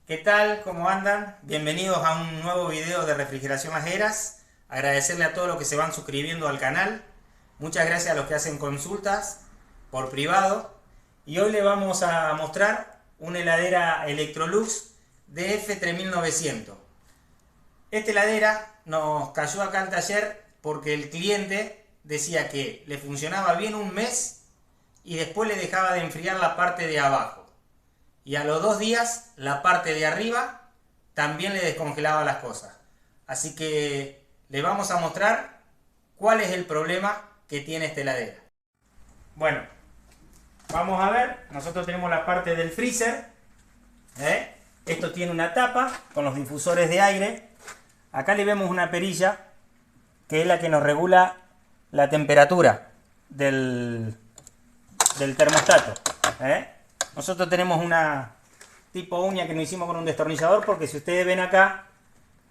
¿Qué tal? ¿Cómo andan? Bienvenidos a un nuevo video de Refrigeración Las Heras. Agradecerle a todos los que se van suscribiendo al canal. Muchas gracias a los que hacen consultas por privado. Y hoy le vamos a mostrar una heladera Electrolux DF3900. Esta heladera nos cayó acá al taller porque el cliente decía que le funcionaba bien un mes y después le dejaba de enfriar la parte de abajo. Y a los 2 días la parte de arriba también le descongelaba las cosas. Así que le vamos a mostrar cuál es el problema que tiene esta heladera. Bueno, vamos a ver. Nosotros tenemos la parte del freezer. Esto tiene una tapa con los difusores de aire. Acá le vemos una perilla que es la que nos regula la temperatura del termostato. Nosotros tenemos una tipo uña que nos hicimos con un destornillador porque si ustedes ven acá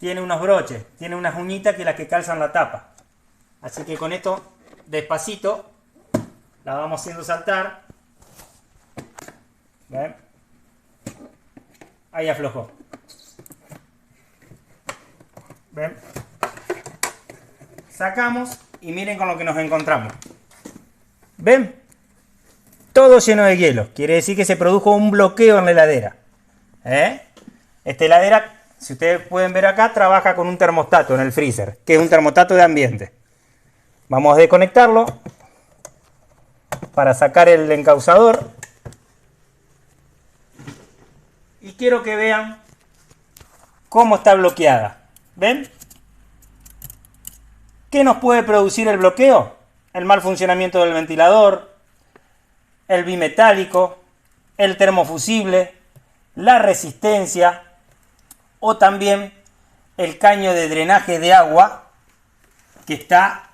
tiene unos broches, tiene unas uñitas que las que calzan la tapa. Así que con esto despacito la vamos haciendo saltar. ¿Ven? Ahí aflojó. ¿Ven? Sacamos y miren con lo que nos encontramos. ¿Ven? Todo lleno de hielo. Quiere decir que se produjo un bloqueo en la heladera. Esta heladera, si ustedes pueden ver acá, trabaja con un termostato en el freezer, que es un termostato de ambiente. Vamos a desconectarlo para sacar el encausador. Y quiero que vean cómo está bloqueada. ¿Ven? ¿Qué nos puede producir el bloqueo? El mal funcionamiento del ventilador, el bimetálico, el termofusible, la resistencia o también el caño de drenaje de agua que está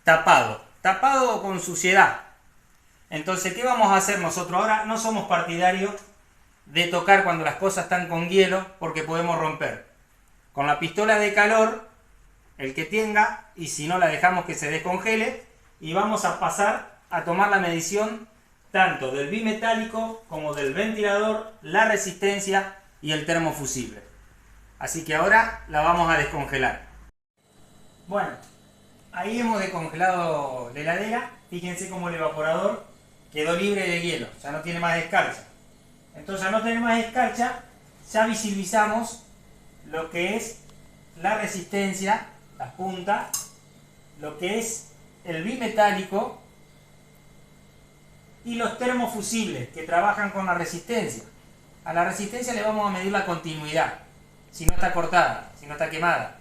tapado con suciedad. Entonces, ¿qué vamos a hacer nosotros? Ahora no somos partidarios de tocar cuando las cosas están con hielo porque podemos romper. Con la pistola de calor, el que tenga, y si no la dejamos que se descongele, y vamos a pasar a tomar la medición tanto del bimetálico como del ventilador, la resistencia y el termofusible. Así que ahora la vamos a descongelar. Bueno, ahí hemos descongelado la heladera. Fíjense cómo el evaporador quedó libre de hielo, ya no tiene más escarcha. Entonces, al no tener más escarcha, ya visibilizamos lo que es la resistencia, las puntas, lo que es el bimetálico y los termofusibles que trabajan con la resistencia. A la resistencia le vamos a medir la continuidad, si no está cortada, si no está quemada,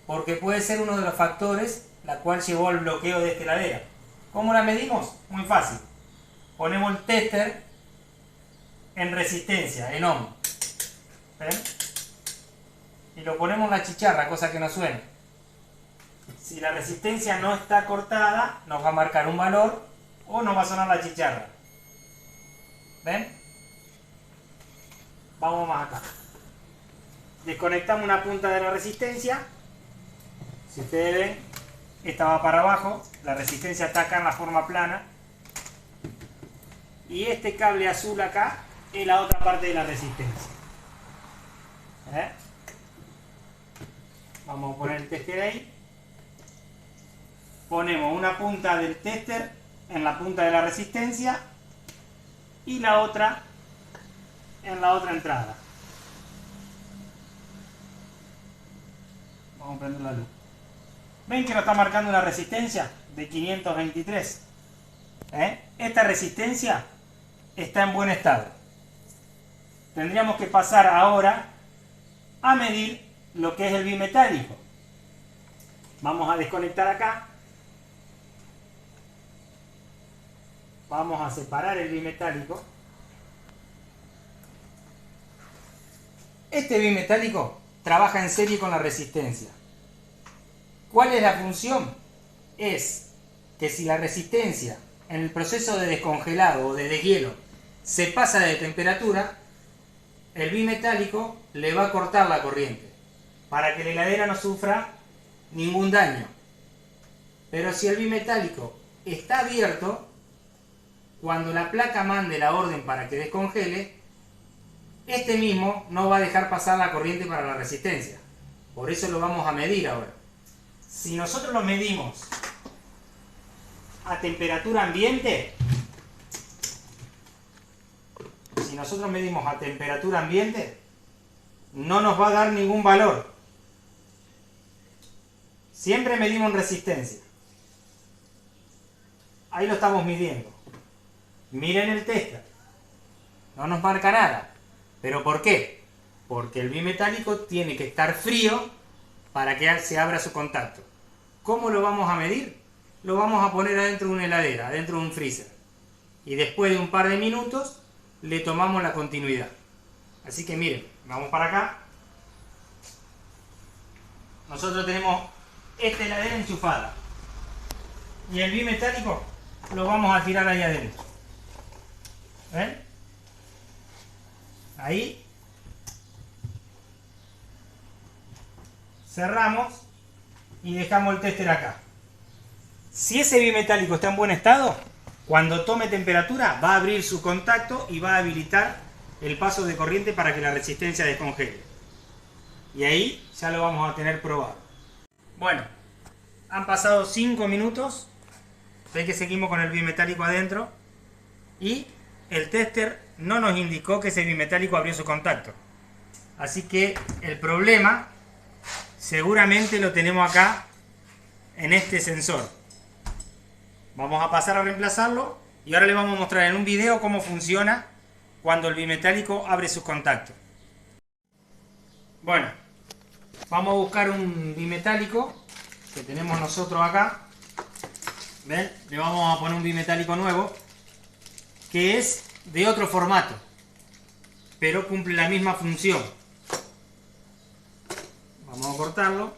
porque puede ser uno de los factores la cual llevó al bloqueo de esta heladera. ¿Cómo la medimos? Muy fácil. Ponemos el tester en resistencia, en ohm. ¿Ven? Y lo ponemos en la chicharra, cosa que no suene. Si la resistencia no está cortada, nos va a marcar un valor o nos va a sonar la chicharra. ¿Ven? Vamos más acá. Desconectamos una punta de la resistencia. Si ustedes ven, esta va para abajo. La resistencia está acá en la forma plana. Y este cable azul acá es la otra parte de la resistencia. Vamos a poner el tester ahí. Ponemos una punta del tester en la punta de la resistencia y la otra en la otra entrada. Vamos a prender la luz. ¿Ven que nos está marcando una resistencia de 523? Esta resistencia está en buen estado. Tendríamos que pasar ahora a medir lo que es el bimetálico. Vamos a desconectar acá. Vamos a separar el bimetálico. Este bimetálico trabaja en serie con la resistencia. ¿Cuál es la función? Es que si la resistencia en el proceso de descongelado o de deshielo se pasa de temperatura, el bimetálico le va a cortar la corriente para que la heladera no sufra ningún daño. Pero si el bimetálico está abierto, cuando la placa mande la orden para que descongele, Este mismo no va a dejar pasar la corriente para la resistencia. Por eso lo vamos a medir ahora. Si nosotros lo medimos a temperatura ambiente, no nos va a dar ningún valor. Siempre medimos en resistencia. Ahí lo estamos midiendo. Miren el tester. No nos marca nada. ¿Pero por qué? Porque el bimetálico tiene que estar frío para que se abra su contacto. ¿Cómo lo vamos a medir? Lo vamos a poner adentro de una heladera, adentro de un freezer. Y después de un par de minutos le tomamos la continuidad. Así que miren, vamos para acá. Nosotros tenemos esta heladera enchufada. Y el bimetálico lo vamos a tirar ahí adentro. ¿Ven? Ahí. Cerramos y dejamos el tester acá. Si ese bimetálico está en buen estado, cuando tome temperatura va a abrir su contacto y va a habilitar el paso de corriente para que la resistencia descongele. Y ahí ya lo vamos a tener probado. Bueno, han pasado 5 minutos. Ven que seguimos con el bimetálico adentro. Y el tester no nos indicó que ese bimetálico abrió su contacto. Así que el problema seguramente lo tenemos acá en este sensor. Vamos a pasar a reemplazarlo y ahora les vamos a mostrar en un video cómo funciona cuando el bimetálico abre sus contactos. Bueno, vamos a buscar un bimetálico que tenemos nosotros acá. ¿Ven? Le vamos a poner un bimetálico nuevo que es de otro formato, pero cumple la misma función. Vamos a cortarlo.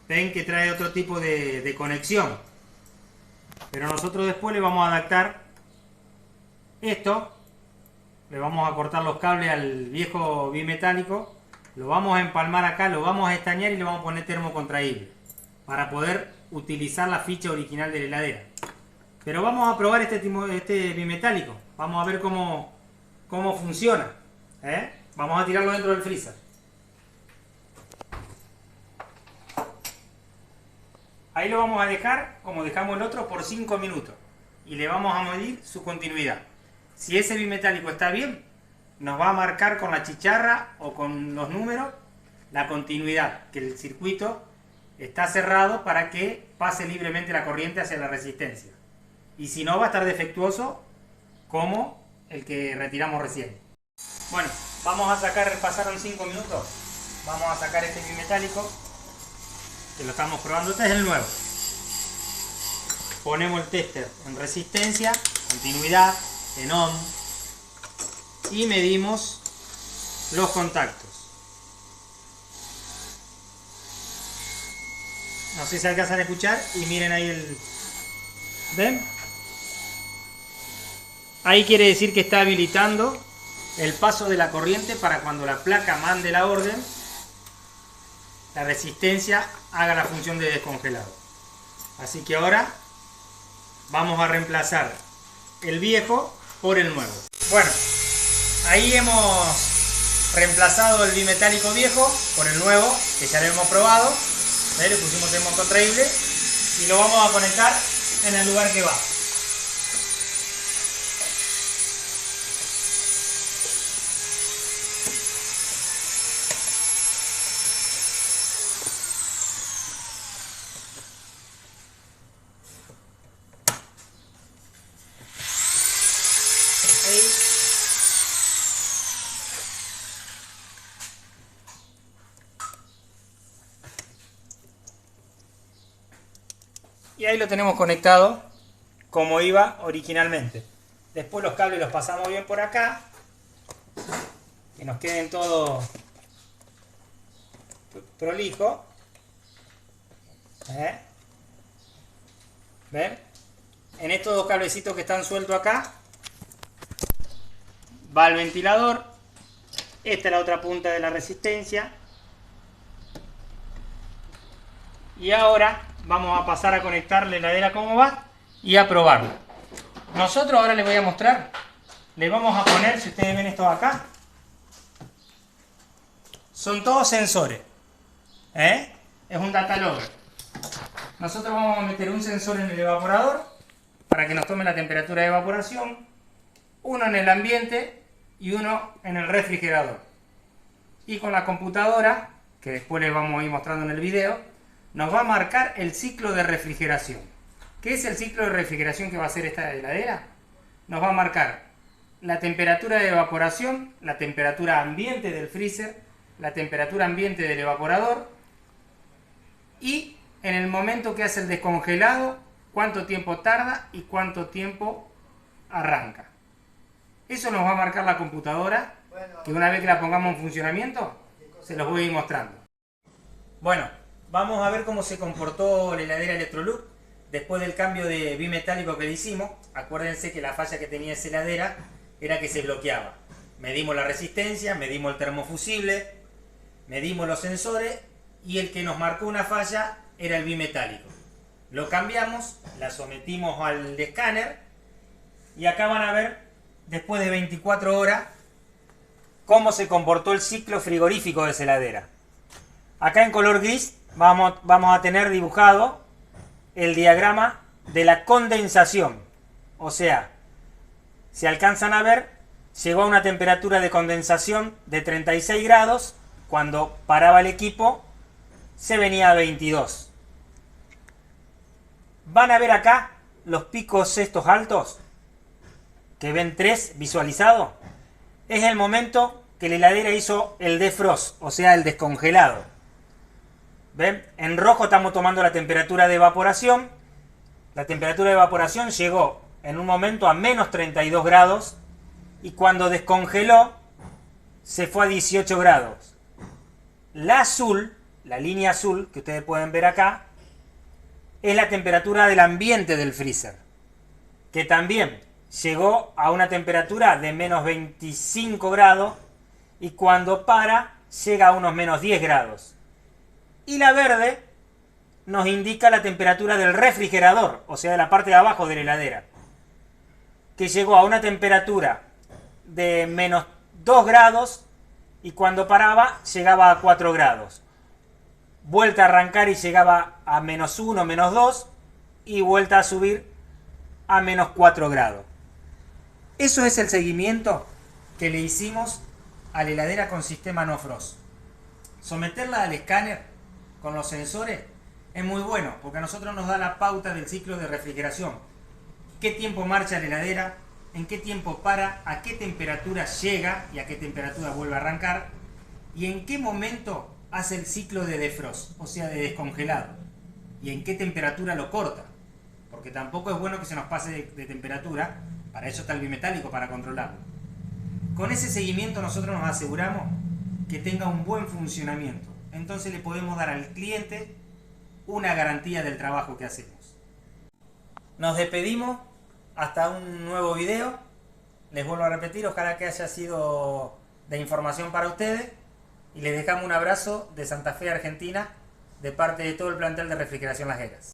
Ven que trae otro tipo de conexión, pero nosotros después le vamos a adaptar esto. Le vamos a cortar los cables al viejo bimetálico, lo vamos a empalmar acá, lo vamos a estañar y le vamos a poner termocontraíble para poder utilizar la ficha original de la heladera. Pero vamos a probar este bimetálico, vamos a ver cómo funciona. Vamos a tirarlo dentro del freezer. Ahí lo vamos a dejar, como dejamos el otro, por 5 minutos. Y le vamos a medir su continuidad. Si ese bimetálico está bien, nos va a marcar con la chicharra o con los números la continuidad, que el circuito está cerrado para que pase libremente la corriente hacia la resistencia. Y si no, va a estar defectuoso como el que retiramos recién. Bueno, vamos a sacar, pasaron 5 minutos, vamos a sacar este bimetálico, que lo estamos probando. Este es el nuevo. Ponemos el tester en resistencia, continuidad, en ohm, y medimos los contactos. No sé si alcanzan a escuchar y miren ahí el... ¿Ven? Ahí quiere decir que está habilitando el paso de la corriente para cuando la placa mande la orden, la resistencia haga la función de descongelado. Así que ahora vamos a reemplazar el viejo por el nuevo. Bueno, ahí hemos reemplazado el bimetálico viejo por el nuevo, que ya lo hemos probado. ¿Ves? Le pusimos termocontraíble y lo vamos a conectar en el lugar que va. Y ahí lo tenemos conectado como iba originalmente. Después los cables los pasamos bien por acá, que nos queden todo prolijo. ¿Ven? En estos dos cablecitos que están sueltos acá va el ventilador. Esta es la otra punta de la resistencia. Y ahora vamos a pasar a conectar la heladera como va y a probarla. Nosotros ahora les voy a mostrar, les vamos a poner, si ustedes ven esto acá, son todos sensores, es un data logger. Nosotros vamos a meter un sensor en el evaporador para que nos tome la temperatura de evaporación, uno en el ambiente y uno en el refrigerador. Y con la computadora, que después les vamos a ir mostrando en el video, nos va a marcar el ciclo de refrigeración. ¿Qué es el ciclo de refrigeración que va a hacer esta heladera? Nos va a marcar la temperatura de evaporación, la temperatura ambiente del freezer, la temperatura ambiente del evaporador y en el momento que hace el descongelado, cuánto tiempo tarda y cuánto tiempo arranca. Eso nos va a marcar la computadora, que una vez que la pongamos en funcionamiento, se los voy a ir mostrando. Bueno, vamos a ver cómo se comportó la heladera Electrolux después del cambio de bimetálico que le hicimos. Acuérdense que la falla que tenía esa heladera era que se bloqueaba. Medimos la resistencia, medimos el termofusible, medimos los sensores y el que nos marcó una falla era el bimetálico. Lo cambiamos, la sometimos al escáner y acá van a ver, después de 24 horas, cómo se comportó el ciclo frigorífico de esa heladera. Acá en color gris vamos a tener dibujado el diagrama de la condensación. O sea, si alcanzan a ver, llegó a una temperatura de condensación de 36 grados, cuando paraba el equipo se venía a 22. Van a ver acá los picos estos altos, que ven 3 visualizados. Es el momento que la heladera hizo el defrost, o sea, el descongelado. ¿Ven? En rojo estamos tomando la temperatura de evaporación. La temperatura de evaporación llegó en un momento a menos 32 grados y cuando descongeló se fue a 18 grados. La azul, la línea azul que ustedes pueden ver acá, es la temperatura del ambiente del freezer, que también llegó a una temperatura de menos 25 grados y cuando para llega a unos menos 10 grados. Y la verde nos indica la temperatura del refrigerador, o sea, de la parte de abajo de la heladera, que llegó a una temperatura de menos 2 grados y cuando paraba llegaba a 4 grados. Vuelta a arrancar y llegaba a menos 1, menos 2 y vuelta a subir a menos 4 grados. Eso es el seguimiento que le hicimos a la heladera con sistema no frost. Someterla al escáner con los sensores es muy bueno porque a nosotros nos da la pauta del ciclo de refrigeración. Qué tiempo marcha la heladera, en qué tiempo para, a qué temperatura llega y a qué temperatura vuelve a arrancar y en qué momento hace el ciclo de defrost, o sea, de descongelado, y en qué temperatura lo corta, porque tampoco es bueno que se nos pase de temperatura. Para eso está el bimetálico, para controlarlo. Con ese seguimiento nosotros nos aseguramos que tenga un buen funcionamiento. Entonces le podemos dar al cliente una garantía del trabajo que hacemos. Nos despedimos hasta un nuevo video. Les vuelvo a repetir, ojalá que haya sido de información para ustedes. Y les dejamos un abrazo de Santa Fe, Argentina, de parte de todo el plantel de Refrigeración Las Heras.